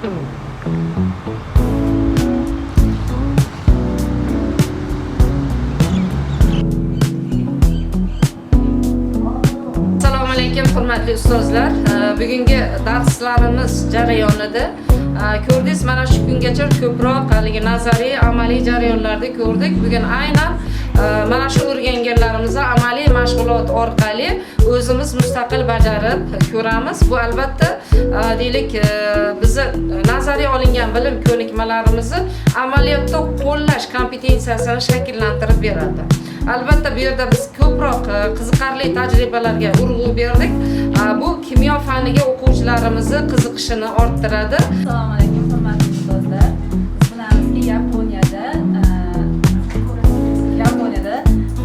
Assalomu alaykum hurmatli ustozlar. Bugungi darslarimiz jarayonida ko'rdingiz, mana shu kungacha ko'proq nazariy, amaliy jarayonlarda ko'rdik. Bugun aynan mana shu o'rganganlarimizni amaliy mashg'ulot orqali o'zimiz mustaqil bajarib ko'ramiz. Bu albatta deylik bizni nazariy olingan bilim ko'nikmalarimizni amaliyotda qo'llash kompetensiyasini shakllantirib beradi. Albatta bu yerda biz ko'proq qiziqarli tajribalarga urg'u berdik. Bu kimyo faniga o'quvchilarimizni qiziqishini orttiradi. Assalomu alaykum hurmatli ustozlar. Bilamizki Yaponiyada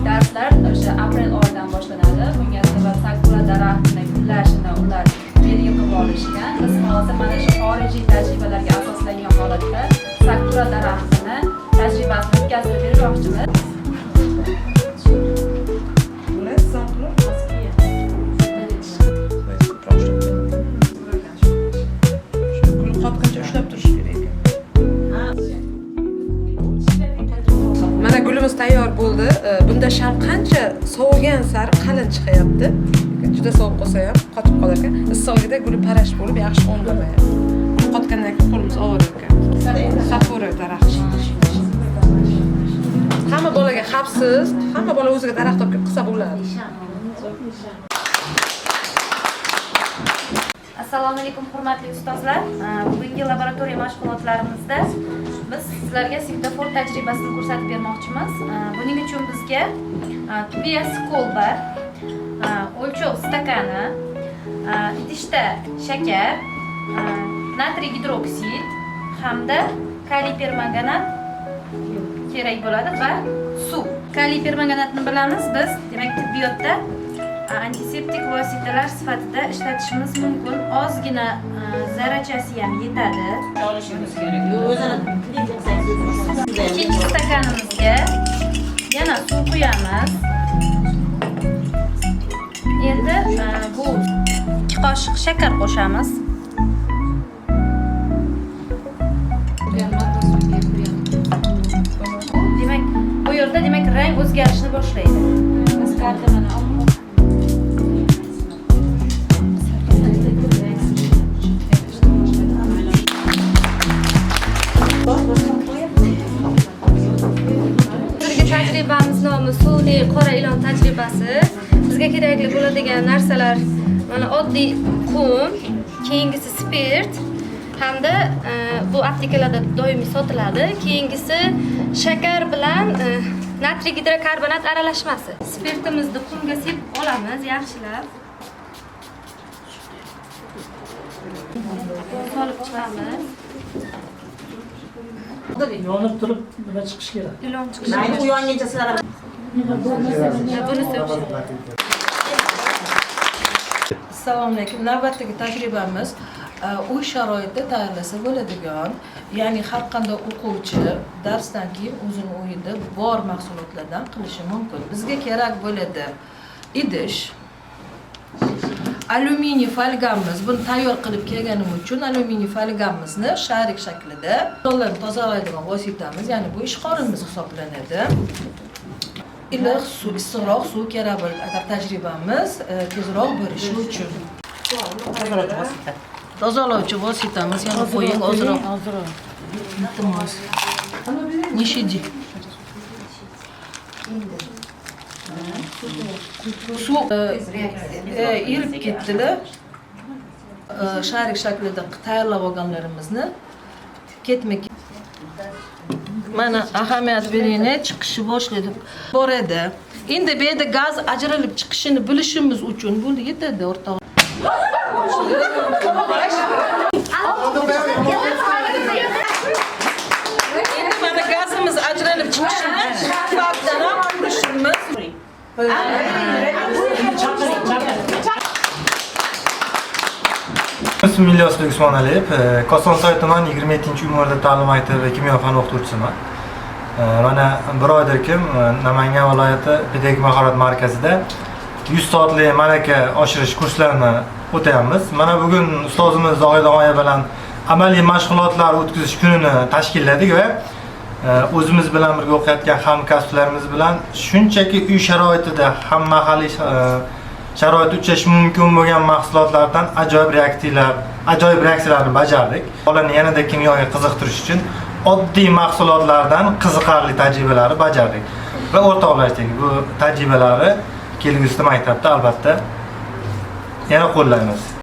darslar o'sha aprel oyidan boshlanadi. Bunga sabab sakura daraxtini gullashini ular belgi qilib olishgan. Biz hozir mana shu xorijiy tajribalarga asoslangan holatda sakura daraxtini tajribasini o'tkazib bermoqchimiz. Mana gulimiz tayyor bo'ldi. Bunda sham qancha sovigan sari qalin chiqyapti. Juda sovib qolsa ham qotib qolar ekan. Issig'ida guli parash bo'lib yaxshi o'nglamaydi. Qotgandan keyin qo'limiz og'rir ekan. Sakura daraxti. Hamma bolaga xavfsiz, hamma bola o'ziga daraxt topib qilsa bo'ladi. Assalomu alaykum hurmatli ustozlar. Bugungi laboratoriya mashg'ulotlarimizda biz sizlarga svetofor tajribasini ko'rsatib bermoqchimiz. Buning uchun bizga tubiya kolba, o'lchov stakani, idishda shakar, natriy gidroksid hamda kaliy permanganat kerak bo'ladi va suv. Kaliy permanganatni bilamiz biz, demak tibbiyotda antiseptik vositalar sifatida ishlatishimiz mumkin. Ozgina zarrachasi ham yetadi. Ikkinchi stakanimizga yana suv quyamiz. Endi bu 2 qoshiq shakar qo'shamiz. Demak, bu yerda rang o'zgarishni boshlaydi. Maskarda mana tajribamiz nomi sun'iy qora ilon tajribasi. Bizga kerakli bo'ladigan narsalar mana oddiy qum, keyingisi spirt hamda bu aptekalarda doimiy sotiladi. Keyingisi shakar bilan natriy gidrokarbonat aralashmasi. Spirtimizni qumga sepib olamiz yaxshilab. Solib chiqamiz. Yonib turib nima chiqish kerak? Ilon chiqishi. Mayli u yongacha sizlar. Assalomu alaykum. Navbatdagi tajribamiz uy sharoitida tayyorlasa bo'ladigan, ya'ni har qanday o'quvchi darsdan keyin o'zini uyida bor mahsulotlardan qilishi mumkin. Bizga kerak bo'ladi idish, alyuminiy folgamiz. Buni tayyor qilib kelganim uchun alyuminiy folgamizni sharik shaklida tozalaydigan vositamiz, ya'ni bu ishqorimiz hisoblanadi. Iliq suv, issiqroq suv kerak bo'ladi agar tajribamiz tezroq bo'lishi uchun. Tozalovchi vositamiz, yana qo'ying ozroq. Iltimos. Nishidi. Suv erib ketdilar. Sharik shaklida tayyorlab olganlarimizni ketma mana ahamiyat beraylik, chiqishi boshlaydi. Bor edi. Endi bu yerda gaz ajralib chiqishini bilishimiz uchun bo'ldi yetadi o'rtoq. Endi mana gazimiz ajralib chiqishini faktdan bilishimiz. İsmim İlyas Usmonaliyev. Kosonsoy tuman 27-umrda ta'lim maktabi kimyo fani o'qituvchisiman. Mana bir oydirki Namangan viloyati pedagogik mahorat markazida 100 soatlik malaka oshirish kurslarini o'tayapmiz. Mana bugun ustozimiz Zohid og'ay bilan amaliy mashg'ulotlar o'tkazish kunini tashkilladik va o'zimiz bilan birga o'qiyotgan hamkasblarimiz bilan shunchaki uy sharoitida ham mahalliy sharoitda uchrashi mumkin bo'lgan mahsulotlardan ajoyib reaksiyalarni bajardik. Bolani yanada kimyoga qiziqtirish uchun oddiy mahsulotlardan qiziqarli tajribalarni bajardik va o'rtoqlashdik. Bu tajribalarni kelgusida maktabda albatta yana qo'llaymiz.